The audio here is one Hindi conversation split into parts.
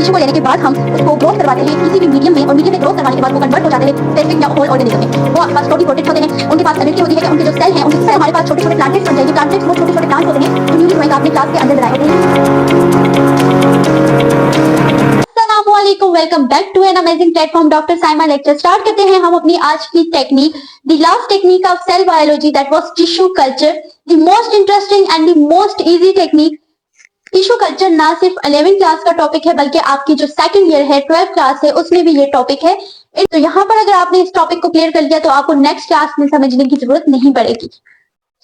टिश्यू को लेने के बाद हम उसको ग्रोथ करवाते हैं किसी भी मीडियम में, और मीडियम में ग्रोथ करवाने के बाद वो कन्वर्ट हो जाते हैं स्पेसिफिक या होल ऑर्गेनिज्म में। वो आपके पास प्रोटीन प्रोटेक्ट होते हैं, उनके पास एबिलिटी होती है कि उनके जो सेल हैं उनसे हमारे पास छोटे छोटे प्लांटेट्स बन जाएंगे। प्लांटेट्स वो छोटे छोटे प्लांट होते हैं जो न्यूली ड्राइंग आपने क्लास के अंदर बनाए होते हैं। Welcome back to an amazing platform doctor Saima lecture. Start करते हैं हम अपनी आज की technique, the last technique of cell biology that was tissue culture, the most interesting and the most easy technique. Tissue culture ना सिर्फ 11वीं क्लास का टॉपिक है बल्कि आपकी जो सेकंड ईयर है 12th क्लास है उसमें भी ये टॉपिक है। तो यहाँ पर अगर आपने इस टॉपिक को क्लियर कर लिया तो आपको नेक्स्ट क्लास में समझने की जरूरत नहीं पड़ेगी।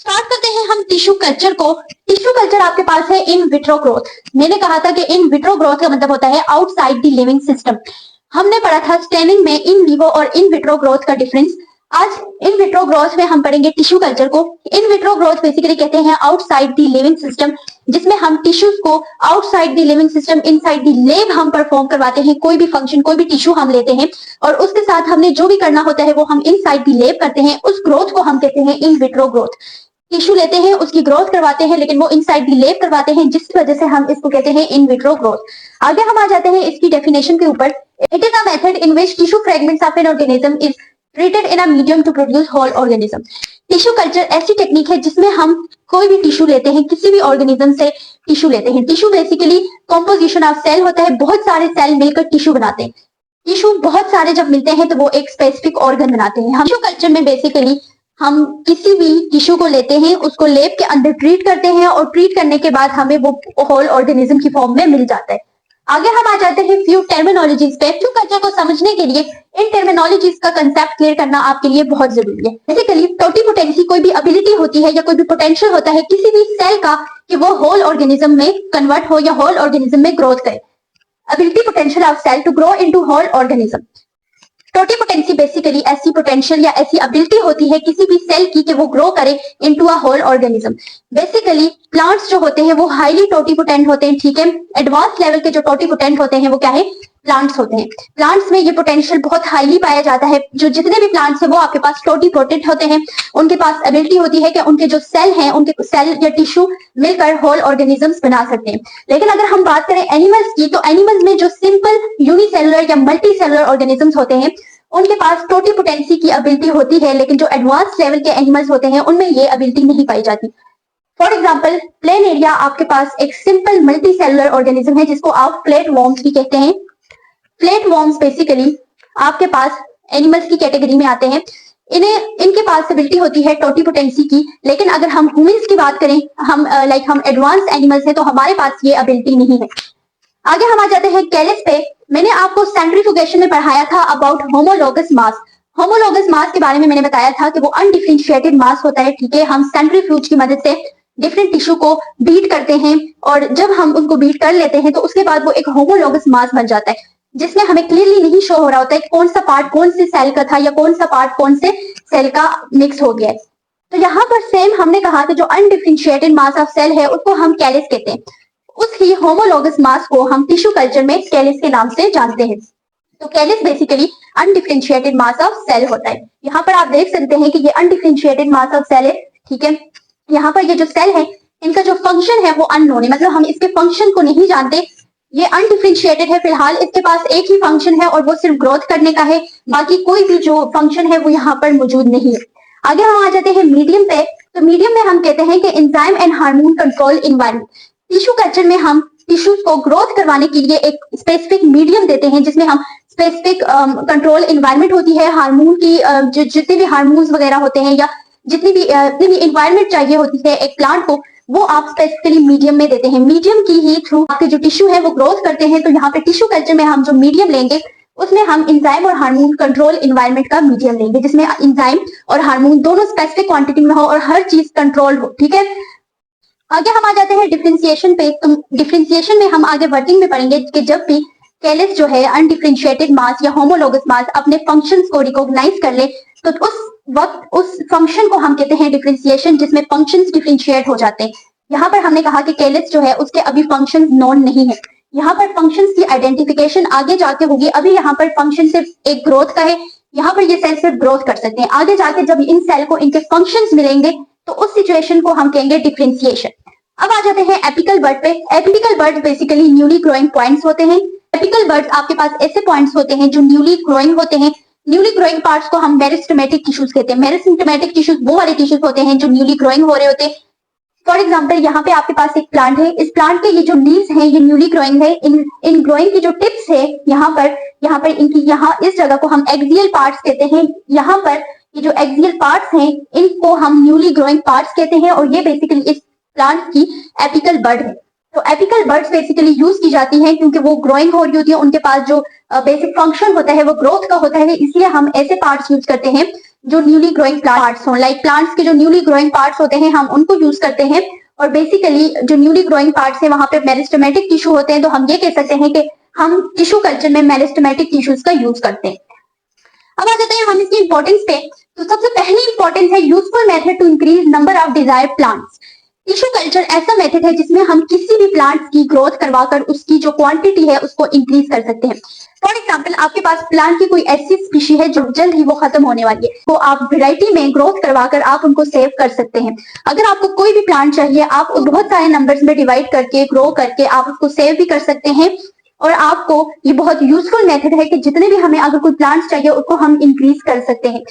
स्टार्ट करते हैं हम टिश्यू कल्चर को। टिश्यू कल्चर आपके पास है इन विट्रो ग्रोथ। मैंने कहा था कि इन विट्रो ग्रोथ का मतलब होता है आउटसाइड द लिविंग सिस्टम। हमने पढ़ा था स्टेनिंग में इन विवो और इन विट्रो ग्रोथ का डिफरेंस। आज इन विट्रो ग्रोथ में हम पढ़ेंगे टिश्यू कल्चर को। इन विट्रो ग्रोथ बेसिकली कहते हैं आउटसाइड द लिविंग सिस्टम, जिसमें हम टिश्यूज को outside the living system inside the lab हम परफॉर्म करवाते हैं। कोई भी फंक्शन, कोई भी टिश्यू हम लेते हैं और उसके साथ हमने जो भी करना होता है वो हम इनसाइड द लैब करते हैं। उस ग्रोथ को हम कहते हैं इन विट्रो ग्रोथ। टिश्यू लेते हैं, उसकी ग्रोथ करवाते हैं, लेकिन वो इनसाइड द लैब करवाते हैं, जिसकी वजह से हम इसको कहते हैं इन विट्रो ग्रोथ। आगे हम आ जाते हैं इसकी डेफिनेशन के ऊपर। It is a method in which tissue fragments of an organism is treated in a medium to produce whole organism. Tissue culture ऐसी टेक्निक है जिसमें हम कोई भी टिश्यू लेते हैं, किसी भी ऑर्गेनिज्म से टिश्यू लेते हैं। Tissue basically composition of cell होता है, बहुत सारे सेल मिलकर टिश्यू बनाते हैं। टिश्यू बहुत सारे जब मिलते हैं तो वो एक स्पेसिफिक ऑर्गन बनाते हैं। हम टिश्यू कल्चर में बेसिकली हम किसी भी टिश्यू को लेते हैं, उसको लैब के अंदर ट्रीट करते हैं और ट्रीट करने के बाद हमें वो होल ऑर्गेनिज्म की फॉर्म में मिल जाता है। आगे हम आ जाते हैं फ्यू टर्मिनोलॉजीज पे। टिश्यू कल्चर को समझने के लिए इन टर्मिनोलॉजीज का कंसेप्ट क्लियर करना आपके लिए बहुत जरूरी है। बेसिकली टोटिपोटेंसी कोई भी एबिलिटी होती है या कोई भी पोटेंशियल होता है किसी भी सेल का कि वो होल ऑर्गेनिज्म में कन्वर्ट हो या होल ऑर्गेनिज्म में ग्रोथ करे। Ability potential of cell to grow into whole organism. Totipotency basically ऐसी पोटेंशियल या ऐसी एबिलिटी होती है किसी भी सेल की कि वो ग्रो करे into a whole organism. Basically plants जो होते हैं वो हाईली टोटिपोटेंट होते हैं, ठीक है। एडवांस लेवल के जो टोटिपोटेंट होते हैं वो क्या है, प्लांट्स होते हैं। प्लांट्स में ये पोटेंशियल बहुत हाईली पाया जाता है। जो जितने भी प्लांट्स है वो आपके पास टोटिपोटेंट होते हैं, उनके पास एबिलिटी होती है कि उनके जो सेल हैं, उनके सेल या टिश्यू मिलकर होल ऑर्गेनिजम्स बना सकते हैं। लेकिन अगर हम बात करें एनिमल्स की, तो एनिमल्स में जो सिंपल यूनिसेलुलर या मल्टी सेलुलर ऑर्गेनिजम्स होते हैं उनके पास टोटिपोटेंसी की एबिलिटी होती है, लेकिन जो एडवांस लेवल के एनिमल्स होते हैं उनमें ये एबिलिटी नहीं पाई जाती। फॉर एग्जाम्पल प्लेन एरिया आपके पास एक सिंपल मल्टी सेलुलर ऑर्गेनिज्म है जिसको आप फ्लैट वॉर्म्स भी कहते हैं। फ्लैट वॉर्म्स बेसिकली आपके पास एनिमल्स की कैटेगरी में आते हैं। इनके पास एबिलिटी होती है टोटिपोटेंसी की, लेकिन अगर हम ह्यूमंस की बात करें, हम हम एडवांस एनिमल्स हैं तो हमारे पास ये एबिलिटी नहीं है। आगे हम आ जाते हैं कैलिस पे। मैंने आपको सेंट्रीफ्यूगेशन में पढ़ाया था अबाउट होमोलोगस मास। होमोलोगस मास के बारे में मैंने बताया था कि वो अनडिफरेंशिएटेड मास होता है, ठीक है। हम सेंट्रीफ्यूज की मदद से डिफरेंट टिश्यू को बीट करते हैं और जब हम उनको बीट कर लेते हैं तो उसके बाद वो एक होमोलोगस मास बन जाता है, जिसमें हमें क्लियरली नहीं शो हो रहा होता है कौन सा पार्ट कौन से सेल का था या कौन सा पार्ट कौन से सेल का मिक्स हो गया है। तो यहाँ पर सेम हमने कहा कि जो अनडिफरेंशिएटेड मास ऑफ सेल है उसको हम कैलिस कहते हैं। उस ही होमोलोगस मास को हम टिश्यू कल्चर में कैलिस के नाम से जानते हैं। तो callus basically undifferentiated mass of cell होता है। यहाँ पर आप देख सकते हैं कि ये अनडिफरेंशिएटेड मास ऑफ सेल है, ठीक है। यहाँ पर ये जो सेल है इनका जो फंक्शन है वो अननोन है, मतलब हम इसके फंक्शन को नहीं जानते। ये अनडिफरेंशिएटेड है, फिलहाल इसके पास एक ही फंक्शन है और वो सिर्फ ग्रोथ करने का है, बाकी कोई भी जो फंक्शन है वो यहाँ पर मौजूद नहीं है। आगे हम आ जाते हैं मीडियम पे। तो मीडियम में हम कहते हैं कि enzyme and hormone control environment. Tissue culture में हम टिश्यूज को ग्रोथ करवाने के लिए एक स्पेसिफिक मीडियम देते हैं जिसमें हम स्पेसिफिक कंट्रोल इन्वायरमेंट होती है। हार्मोन की जितने भी हार्मोन्स वगैरह होते हैं या जितनी भी इन्वायरमेंट चाहिए होती है एक प्लांट को, वो आप स्पेसिफिकली मीडियम में देते हैं। मीडियम की ही थ्रू आपके जो टिश्यू है वो ग्रोथ करते हैं। तो यहाँ पे टिश्यू कल्चर में हम जो मीडियम लेंगे उसमें हम एंजाइम और हार्मोन कंट्रोल इन्वायरमेंट का मीडियम लेंगे, जिसमें एंजाइम और हार्मोन दोनों स्पेसिफिक क्वांटिटी में हो और हर चीज कंट्रोल हो, ठीक है। आगे हम आ जाते हैं डिफरेंशिएशन पे। तो डिफरेंशिएशन में हम आगे वर्किंग में पढ़ेंगे कि जब भी कैलिस जो है अनडिफरेंशिएटेड मास या होमोलोगस मास अपने फंक्शंस को रिकॉग्नाइज कर ले तो उस वक्त उस फंक्शन को हम कहते हैं डिफरेंशिएशन, जिसमें फंक्शंस डिफरेंशिएट हो जाते हैं। यहाँ पर हमने कहा कि कैलिस जो है उसके अभी फंक्शंस नोन नहीं है। यहाँ पर फंक्शंस की आइडेंटिफिकेशन आगे जाके होगी। अभी यहाँ पर फंक्शन सिर्फ एक ग्रोथ का है, यहाँ पर ये सेल सिर्फ ग्रोथ कर सकते हैं। आगे जाके जब इन सेल को इनके फंक्शंस मिलेंगे तो उस सिचुएशन को हम कहेंगे डिफरेंशिएशन। अब आ जाते हैं एपिकल बर्ड पे। Apical bud basically newly growing points होते हैं। एपिकल बर्ड्स आपके पास ऐसे पॉइंट्स होते हैं जो न्यूली ग्रोइंग होते हैं। न्यूली ग्रोइंग पार्ट्स को हम मेरिस्टेमेटिक टिश्यूज कहते हैं। मेरिस्टेमेटिक टिश्यूज वो वाले टिश्यूज होते हैं जो न्यूली ग्रोइंग हो रहे होते हैं। फॉर एग्जाम्पल यहाँ पे आपके पास एक प्लांट है, इस प्लांट के ये जो लीव्स हैं ये न्यूली ग्रोइंग है। इन ग्रोइंग की जो टिप्स है यहाँ पर इनकी यहाँ इस जगह को हम एक्सियल पार्ट्स कहते हैं। यहाँ पर ये जो एक्सियल पार्ट्स हैं इनको हम न्यूली ग्रोइंग पार्ट्स कहते हैं और ये बेसिकली इस प्लांट की एपिकल बड है। तो एपिकल बर्ड्स बेसिकली यूज की जाती हैं क्योंकि वो ग्रोइंग हो रही होती है, उनके पास जो बेसिक फंक्शन होता है वो ग्रोथ का होता है, इसलिए हम ऐसे पार्ट्स यूज करते हैं जो न्यूली ग्रोइंग पार्ट्स हों। लाइक प्लांट्स के जो न्यूली ग्रोइंग पार्ट्स होते हैं हम उनको यूज करते हैं। और बेसिकली जो न्यूली ग्रोइंग पार्ट्स है वहां पे मेरिस्टेमेटिक टिश्यू होते हैं, तो हम ये कह सकते हैं कि हम टिश्यू कल्चर में मेरिस्टेमेटिक टिश्यूज का यूज करते हैं। अब आ जाते हैं हम इसकी इंपॉर्टेंस पे। तो सबसे पहली इंपॉर्टेंस है useful method to increase number of desired plants. Tissue culture ऐसा मेथड है जिसमें हम किसी भी प्लांट की ग्रोथ करवाकर उसकी जो क्वांटिटी है उसको इंक्रीज कर सकते हैं। फॉर एग्जाम्पल आपके पास प्लांट की कोई ऐसी स्पीशी है जो जल्द ही वो खत्म होने वाली है, तो आप वैरायटी में ग्रोथ करवाकर आप उनको सेव कर सकते हैं। अगर आपको कोई भी प्लांट चाहिए आप बहुत सारे नंबर्स में डिवाइड करके ग्रो करके आप उसको सेव भी कर सकते हैं। और आपको ये बहुत यूजफुल मेथड है कि जितने भी हमें अगर कोई प्लांट्स चाहिए उसको हम इंक्रीज कर सकते हैं।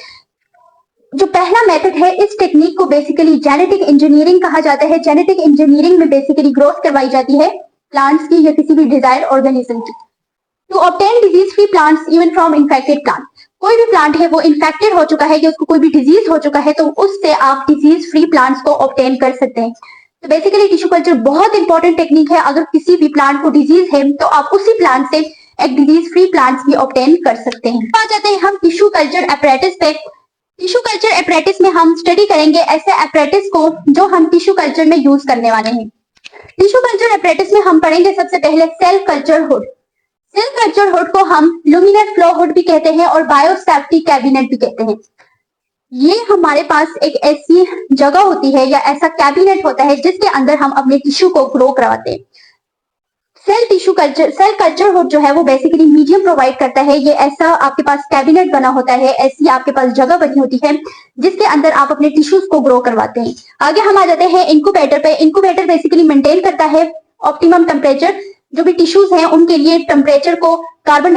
जो पहला मेथड है इस टेक्निक को बेसिकली जेनेटिक इंजीनियरिंग कहा जाता है। जेनेटिक इंजीनियरिंग में बेसिकली ग्रोथ करवाई जाती है प्लांट्स की या किसी भी डिजायर्ड ऑर्गेनिज्म की। To obtain disease free plants even from infected plant. कोई भी प्लांट है वो इन्फेक्टेड हो चुका है या उसको कोई भी डिजीज हो चुका है तो उससे आप डिजीज फ्री प्लांट्स को ऑब्टेन कर सकते हैं। तो बेसिकली टिश्यू कल्चर बहुत इंपॉर्टेंट टेक्निक है। अगर किसी भी प्लांट को डिजीज है तो आप उसी प्लांट से एक डिजीज फ्री प्लांट्स भी ऑब्टेन कर सकते हैं। आ जाते हैं हम टिश्यू कल्चर एपरेटिस पे। टिश्यू कल्चर एपरेटिस में हम स्टडी करेंगे ऐसे एपरेटिस को जो हम टिश्यू कल्चर में यूज करने वाले हैं। टिश्यू कल्चर एपरेटिस में हम पढ़ेंगे सबसे पहले cell culture hood. Cell culture hood को हम लुमिनेट फ्लो हुड भी कहते हैं और बायोसेफ्टी कैबिनेट भी कहते हैं। ये हमारे पास एक ऐसी जगह होती है या ऐसा कैबिनेट होता है जिसके अंदर हम अपने टिश्यू को ग्रो करवाते हैं। सेल कल्चर हुड जो है वो बेसिकली मीडियम प्रोवाइड करता है। ये ऐसा आपके पास कैबिनेट बना होता है, ऐसी आपके पास जगह बनी होती है जिसके अंदर आप अपने टिश्यूज को ग्रो करवाते हैं। आगे हम आ जाते हैं इंक्यूबेटर पे। इंक्यूबेटर बेसिकली मेंटेन करता है ऑप्टिमम टेम्परेचर। जो भी टिश्यूज हैं उनके लिए टेम्परेचर को, कार्बन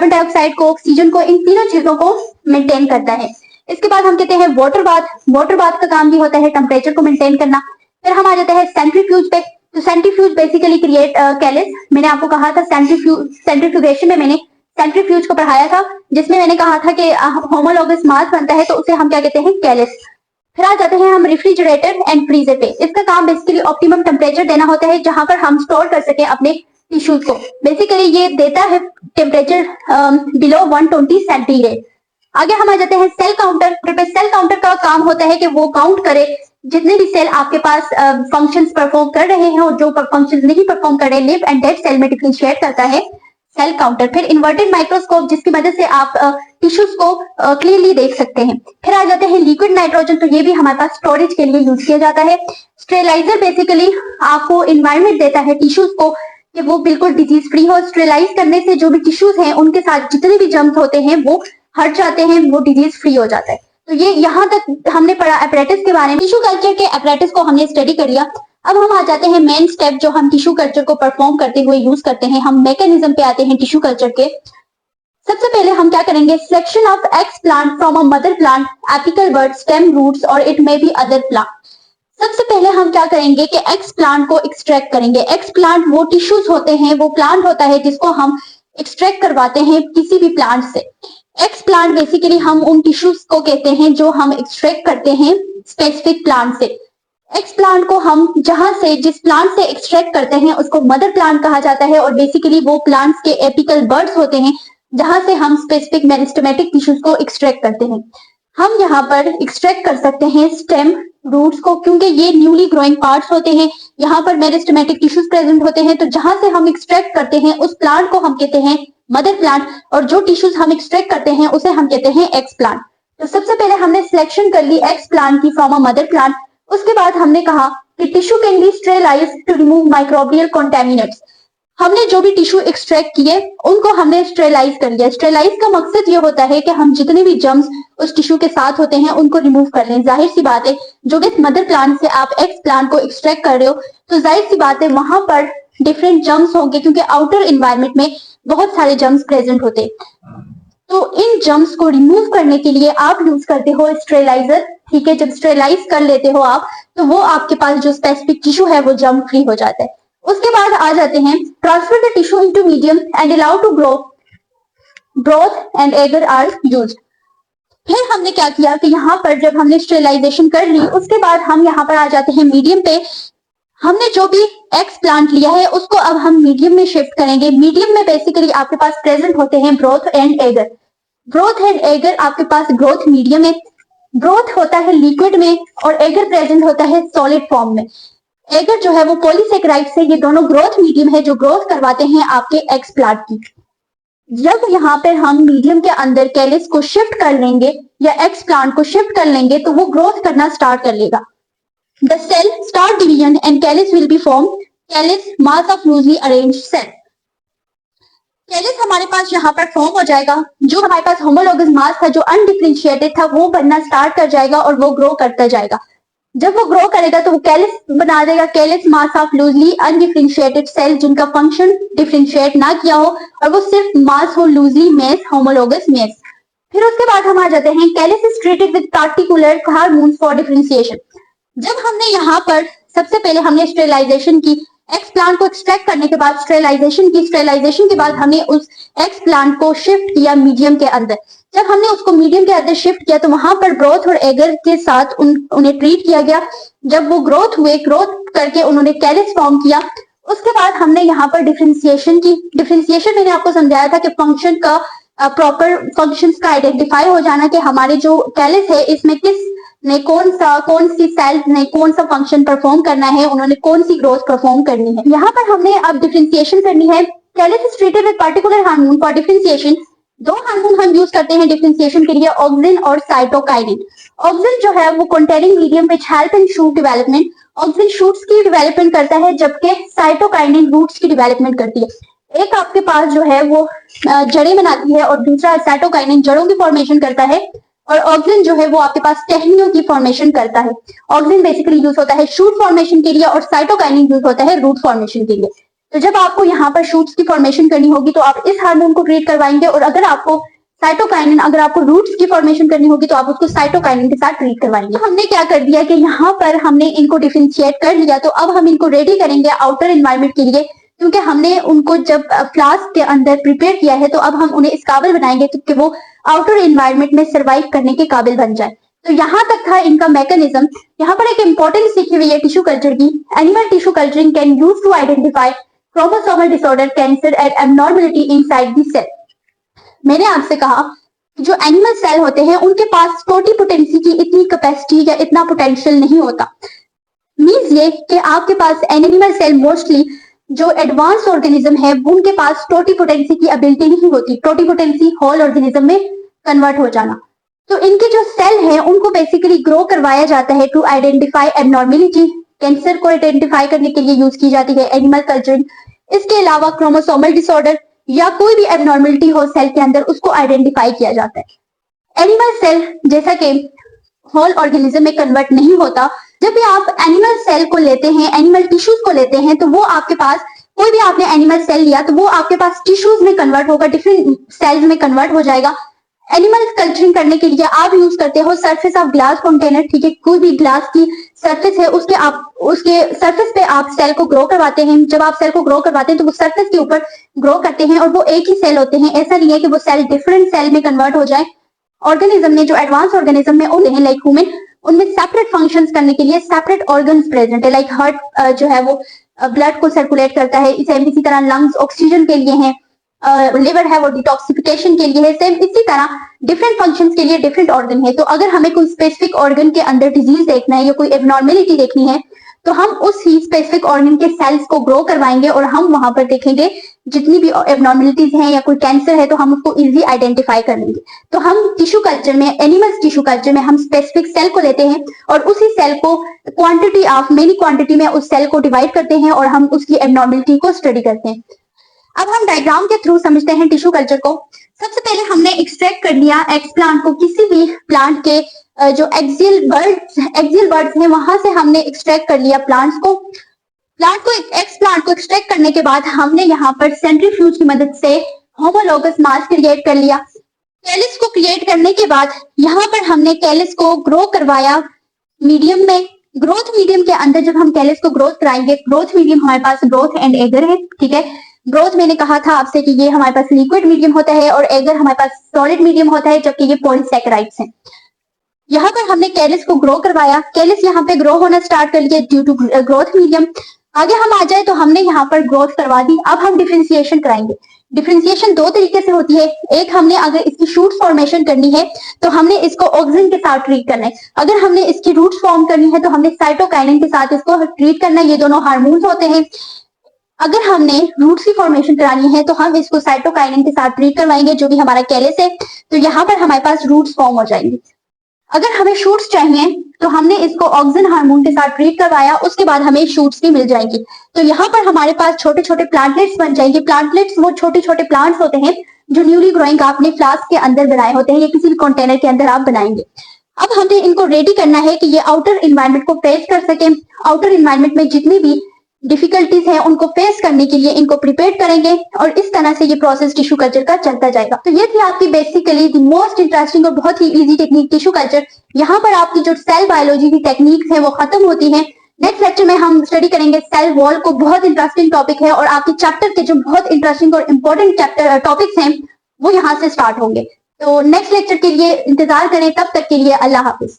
डाइऑक्साइड को, ऑक्सीजन को, इन तीनों चीजों को मेंटेन करता है। इसके बाद हम कहते हैं वाटर बाथ। वाटर बाथ का काम भी होता है टेम्परेचर को मेंटेन करना। फिर हम आ जाते हैं सेंट्रीफ्यूज पे। तो सेंट्रीफ्यूज बेसिकली क्रिएट कैलिस। मैंने आपको कहा था सेंट्रीफ्यूगेशन में मैंने सेंट्रीफ्यूज को पढ़ाया था जिसमें मैंने कहा था कि होमोलॉगस मास बनता है तो उसे हम क्या कहते हैं, कैलिस। फिर आ जाते हैं हम रेफ्रिजरेटर एंड फ्रीजर पे। इसका काम बेसिकली ऑप्टिमम टेम्परेचर देना होता है जहां पर हम स्टोर कर सके अपने टिश्यूज को। बेसिकली ये देता है टेम्परेचर बिलो 120 सेंटीग्रेड। आगे हम आ जाते हैं सेल काउंटर पे। सेल काउंटर का काम होता है कि वो काउंट करे जितने भी सेल आपके पास फंक्शंस परफॉर्म कर रहे हैं और जो फंक्शंस नहीं परफॉर्म कर रहे, लिव एंड डेड सेल में डिफरेंशिएट करता है सेल काउंटर। फिर इन्वर्टेड माइक्रोस्कोप जिसकी मदद से आप टिश्यूज को क्लियरली देख सकते हैं। फिर आ जाते हैं लिक्विड नाइट्रोजन। तो ये भी हमारे पास स्टोरेज के लिए यूज किया जाता है। स्टेरिलाइजर बेसिकली आपको इन्वायरमेंट देता है टिश्यूज को कि वो बिल्कुल डिजीज फ्री हो। स्टेरिलाइज करने से जो भी टिश्यूज हैं उनके साथ जितने भी जर्म्स होते हैं वो हट जाते हैं, वो डिजीज फ्री हो जाता है। तो ये यहाँ तक हमने पढ़ा एपरेटिस के बारे में। टिश्यू कल्चर के एपरेटिस को हमने स्टडी कर लिया। अब हम आ जाते हैं मेन स्टेप जो हम टिश्यू कल्चर को परफॉर्म करते हुए यूज करते हैं। हम मैकेनिज्म पे आते हैं टिश्यू कल्चर के। सबसे पहले हम क्या करेंगे, selection of explant from a mother plant, apical bud, stem roots और it may be other plant. सबसे पहले हम क्या करेंगे कि एक्स प्लांट को एक्सट्रैक्ट करेंगे। एक्स प्लांट वो टिश्यूज होते हैं, वो प्लांट होता है जिसको हम एक्सट्रैक्ट करवाते हैं किसी भी प्लांट से। एक्स प्लांट बेसिकली हम उन टिश्यूज को कहते हैं जो हम एक्सट्रैक्ट करते हैं स्पेसिफिक प्लांट से। एक्स प्लांट को हम जिस प्लांट से एक्सट्रैक्ट करते हैं उसको मदर प्लांट कहा जाता है और बेसिकली वो प्लांट्स के एपिकल बर्ड्स होते हैं जहां से हम स्पेसिफिक मेरिस्टेमेटिक टिश्यूज को एक्सट्रैक्ट करते हैं। हम यहाँ पर एक्सट्रैक्ट कर सकते हैं स्टेम रूट्स को क्योंकि ये न्यूली ग्रोइंग पार्ट्स होते हैं, यहाँ पर मेरिस्टेमेटिक टिश्यूज प्रेजेंट होते हैं। तो जहां से हम एक्सट्रैक्ट करते हैं उस प्लांट को हम कहते हैं मदर प्लांट और जो टिश्यूज हम एक्सट्रैक्ट करते हैं उसे हम कहते हैं एक्स प्लांट। तो सबसे पहले हमने सिलेक्शन कर ली एक्स प्लांट की फ्रॉम अ मदर प्लांट। उसके बाद हमने कहा कि tissue can be sterilized to remove microbial contaminants. हमने जो भी टिश्यू एक्सट्रैक्ट किए उनको हमने स्टेरिलाइज कर लिया। स्टेरिलाइज का मकसद ये होता है कि हम जितने भी जर्म्स उस टिश्यू के साथ होते हैं उनको रिमूव कर लें। जाहिर सी बात है जो भी मदर प्लांट से आप एक्स प्लांट को एक्सट्रैक्ट कर रहे हो तो जाहिर सी बात है वहां पर डिफरेंट जर्म्स होंगे, क्योंकि आउटर एनवायरनमेंट में बहुत सारे जर्म्स प्रेजेंट होते हैं। तो इन जर्म्स को रिमूव करने के लिए आप यूज करते हो स्टेरिलाइजर। ठीक है, जब स्टेरिलाइज कर लेते हो आप, तो वो आपके पास जो स्पेसिफिक टिश्यू है वो जर्म फ्री हो जाता है। उसके बाद आ जाते हैं transfer the tissue into medium and allow to grow, broth and agar are use. फिर हमने क्या किया कि यहाँ पर जब हमने स्टेरिलाइजेशन कर ली, उसके बाद हम यहाँ पर आ जाते हैं मीडियम पे। हमने जो भी एक्स प्लांट लिया है उसको अब हम मीडियम में शिफ्ट करेंगे। मीडियम में बेसिकली आपके पास प्रेजेंट होते हैं broth and agar. Broth and agar आपके पास ग्रोथ मीडियम में, ब्रोथ होता है लिक्विड में और एगर प्रेजेंट होता है सॉलिड फॉर्म में। एगर जो है वो पॉलीसेकेराइड से, ये दोनों ग्रोथ मीडियम है जो ग्रोथ करवाते हैं आपके एक्स प्लांट की। जब यहाँ पर हम मीडियम के अंदर कैलिस को शिफ्ट कर लेंगे या एक्स प्लांट को शिफ्ट कर लेंगे तो वो ग्रोथ करना स्टार्ट कर लेगा। The cell start division and calyx will be formed. Calyx mass of loosely arranged cell. Kallis हमारे पास यहाँ पर फॉर्म हो जाएगा। जो हमारे पास होमोलोगस मास था जो अनडिफरेंशिएटेड था वो बनना स्टार्ट कर जाएगा और वो ग्रो करता जाएगा। जब वो ग्रो करेगा तो वो कैलिस बना देगा। Callus mass of loosely undifferentiated cell जिनका फंक्शन डिफरेंशिएट ना किया हो और वो सिर्फ मास हो लूजली मेस होमोलोगस मेस। फिर उसके बाद हम आ जाते हैं Kallis is treated with particular hormones for differentiation. जब हमने यहाँ पर सबसे पहले हमने स्टेरिलाइजेशन की, एक्स प्लांट को एक्सट्रैक्ट करने के बाद स्टेरिलाइजेशन की, स्टेरिलाइजेशन के बाद हमने उस एक्स प्लांट को शिफ्ट किया मीडियम के अंदर। जब हमने उसको मीडियम के अंदर शिफ्ट किया तो वहां पर ब्रोथ और एगर के साथ उन्हें ट्रीट किया गया। जब वो ग्रोथ हुए, ग्रोथ करके उन्होंने कैलिस फॉर्म किया। उसके बाद हमने यहाँ पर डिफरेंशिएशन की। डिफरेंशिएशन मैंने आपको समझाया था कि फंक्शन का प्रॉपर फंक्शंस का आइडेंटिफाई हो जाना कि हमारे जो कैलिस है इसमें किस ने कौन सी सेल ने कौन सा फंक्शन परफॉर्म करना है, उन्होंने कौन सी ग्रोथ परफॉर्म करनी है। यहाँ पर हमने अब डिफरेंशिएशन करनी है। Kallis is treated with particular hormone for differentiation. दो हार्मोन हम यूज करते हैं डिफरेंशिएशन के लिए, ऑक्सिन और साइटोकाइनिन। ऑक्सिन जो है वो containing medium which help in shoot development. Auxin shoots की डेवलपमेंट करता है जबकि साइटोकाइनिन रूट्स की डेवलपमेंट करती है। एक आपके पास जो है वो जड़ें बनाती है और दूसरा साइटोकाइनिन जड़ों की फॉर्मेशन करता है और ऑक्सिन जो है वो आपके पास टहनियों की फॉर्मेशन करता है। ऑक्सिन बेसिकली यूज होता है शूट फॉर्मेशन के लिए और साइटोकाइनिन यूज होता है रूट फॉर्मेशन के लिए। तो जब आपको यहाँ पर शूट्स की फॉर्मेशन करनी होगी तो आप इस हार्मोन को ट्रीट करवाएंगे और अगर आपको साइटोकाइनिन, अगर आपको रूट्स की फॉर्मेशन करनी होगी तो आप उसको साइटोकाइनिन के साथ ट्रीट करवाएंगे। हमने क्या कर दिया कि यहाँ पर हमने इनको डिफरेंशिएट कर लिया, तो अब हम इनको रेडी करेंगे आउटर एनवायरनमेंट के लिए, क्योंकि हमने उनको जब फ्लास्क के अंदर प्रिपेयर किया है तो अब हम उन्हें इस काबिल बनाएंगे कि वो आउटर एनवायरनमेंट में सर्वाइव करने के काबिल बन जाए। तो यहाँ तक था इनका मैकेनिज्म। यहाँ पर एक इंपॉर्टेंट सीखी हुई है टिश्यू कल्चर की। Animal tissue culturing can use to identify chromosomal disorder, cancer and abnormality inside the cell. मैंने आपसे कहा जो एनिमल सेल होते हैं उनके पास टोटिपोटेंसी की इतनी कैपेसिटी या इतना पोटेंशियल नहीं होता। मीन्स ये कि आपके पास एनिमल सेल मोस्टली जो एडवांस ऑर्गेनिज्म है उनके पास टोटिपोटेंसी की एबिलिटी नहीं होती। टोटिपोटेंसी होल ऑर्गेनिज्म में कन्वर्ट हो जाना। तो इनके जो सेल है उनको बेसिकली ग्रो करवाया जाता है टू आइडेंटिफाई एब्नॉर्मेलिटी। कैंसर को आइडेंटिफाई करने के लिए यूज की जाती है एनिमल कल्चरिंग। इसके अलावा क्रोमोसोमल डिसऑर्डर या कोई भी एब्नॉर्मेलिटी हो सेल के अंदर उसको आइडेंटिफाई किया जाता है। एनिमल सेल जैसा कि होल ऑर्गेनिज्म में कन्वर्ट नहीं होता। जब भी आप एनिमल सेल को लेते हैं, एनिमल टिश्यूज को लेते हैं, तो वो आपके पास कोई भी आपने एनिमल सेल लिया तो वो आपके पास टिश्यूज में कन्वर्ट होगा, डिफरेंट सेल्स में कन्वर्ट हो जाएगा। एनिमल कल्चरिंग करने के लिए आप यूज करते हो सरफेस ऑफ ग्लास कंटेनर। ठीक है, कोई भी ग्लास की सरफेस है उसके सरफेस पे आप सेल को ग्रो करवाते हैं। जब आप सेल को ग्रो करवाते हैं तो वो सरफेस के ऊपर ग्रो करते हैं और वो एक ही सेल होते हैं। ऐसा नहीं है कि वो सेल डिफरेंट सेल में कन्वर्ट हो जाए। ऑर्गेनिज्म में जो एडवांस ऑर्गेनिज्म में होते हैं लाइक ह्यूमन, उनमें सेपरेट फंक्शंस करने के लिए सेपरेट ऑर्गन्स प्रेजेंट है। लाइक हार्ट जो है वो ब्लड को सर्कुलेट करता है, इसी तरह लंग्स ऑक्सीजन के लिए हैं, लिवर है वो डिटॉक्सिफिकेशन के लिए है। सेम इसी तरह डिफरेंट फंक्शंस के लिए डिफरेंट ऑर्गन है। तो अगर हमें कोई स्पेसिफिक ऑर्गन के अंदर डिजीज देखना है या कोई एब्नॉर्मेलिटी देखनी है तो हम उस ही स्पेसिफिक ऑर्गन के सेल्स को ग्रो करवाएंगे और हम वहां पर देखेंगे जितनी भी एब्नॉर्मेलिटीज हैं या कोई कैंसर है तो हम उसको इजीली आइडेंटिफाई कर लेंगे। तो हम टिश्यू कल्चर में, एनिमल्स टिश्यू कल्चर में हम स्पेसिफिक सेल को लेते हैं और उसी सेल को क्वांटिटी ऑफ मेनी क्वांटिटी में उस सेल को डिवाइड करते हैं और हम उसकी एब्नॉर्मेलिटी को स्टडी करते हैं। अब हम डायग्राम के थ्रू समझते हैं टिश्यू कल्चर को। सबसे पहले हमने एक्सट्रैक्ट कर लिया एक्स प्लांट को, किसी भी प्लांट के जो एक्सियल बर्ड्स हैं वहां से हमने एक्सट्रैक्ट कर लिया प्लांट्स को। प्लांट को एक्स प्लांट को एक्सट्रैक्ट करने के बाद हमने यहाँ पर सेंट्रीफ्यूज की मदद से होमोलोगस मास क्रिएट कर लिया। कैलिस को क्रिएट करने के बाद यहाँ पर हमने कैलिस को ग्रो करवाया मीडियम में। ग्रोथ मीडियम के अंदर जब हम कैलिस को ग्रोथ कराएंगे, ग्रोथ मीडियम हमारे पास ग्रोथ एंड एगर है, ठीक है। ग्रोथ मैंने कहा था आपसे कि ये हमारे पास लिक्विड मीडियम होता है और एगर हमारे पास सॉलिड मीडियम होता है, जबकि ये पॉलीसैकेराइड्स हैं। यहाँ पर हमने कैलिस को ग्रो करवाया, कैलिस यहाँ पे ग्रो होना स्टार्ट कर लिया ड्यू टू ग्रोथ मीडियम। आगे हम आ जाए तो हमने यहाँ पर ग्रोथ करवा दी। अब हम डिफरेंशिएशन कराएंगे। डिफरेंशिएशन दो तरीके से होती है। एक, हमने अगर इसकी शूट फॉर्मेशन करनी है तो हमने इसको ऑक्सिन के साथ ट्रीट करना है। अगर हमने इसकी रूट्स फॉर्म करनी है तो हमने साइटोकाइनिन के साथ इसको ट्रीट करना है। ये दोनों हार्मोन्स होते हैं। अगर हमने रूट्स की फॉर्मेशन करानी है तो हम इसको साइटोकाइनिन के साथ ट्रीट करवाएंगे, जो भी हमारा कैलिस है। तो यहाँ पर हमारे पास रूट्स फॉर्म हो जाएंगे। अगर हमें शूट्स चाहिए तो हमने इसको ऑक्सिन हार्मोन के साथ ट्रीट करवाया, उसके बाद हमें शूट्स भी मिल जाएंगी। तो यहाँ पर हमारे पास छोटे छोटे प्लांटलेट्स बन जाएंगे। प्लांटलेट्स वो छोटे छोटे प्लांट्स होते हैं जो न्यूली ग्रोइंग आपने फ्लास्क के अंदर बनाए होते हैं या किसी भी कंटेनर के अंदर आप बनाएंगे। अब हमें इनको रेडी करना है कि ये आउटर इन्वायरमेंट को फेस कर सके। आउटर इन्वायरमेंट में जितनी भी डिफिकल्टीज है उनको फेस करने के लिए इनको प्रिपेयर करेंगे और इस तरह से ये प्रोसेस टिश्यू कल्चर का चलता जाएगा। तो ये थी आपकी बेसिकली द मोस्ट इंटरेस्टिंग और बहुत ही इजी टेक्निक टिश्यू कल्चर। यहाँ पर आपकी जो सेल बायोलॉजी की टेक्निक्स है वो खत्म होती है। नेक्स्ट लेक्चर में हम स्टडी करेंगे सेल वॉल को। बहुत इंटरेस्टिंग टॉपिक है और आपके चैप्टर के जो बहुत इंटरेस्टिंग और इंपॉर्टेंट चैप्टर टॉपिक्स हैं वो यहाँ से स्टार्ट होंगे। तो नेक्स्ट लेक्चर के लिए इंतजार करें। तब तक के लिए अल्लाह हाफिज।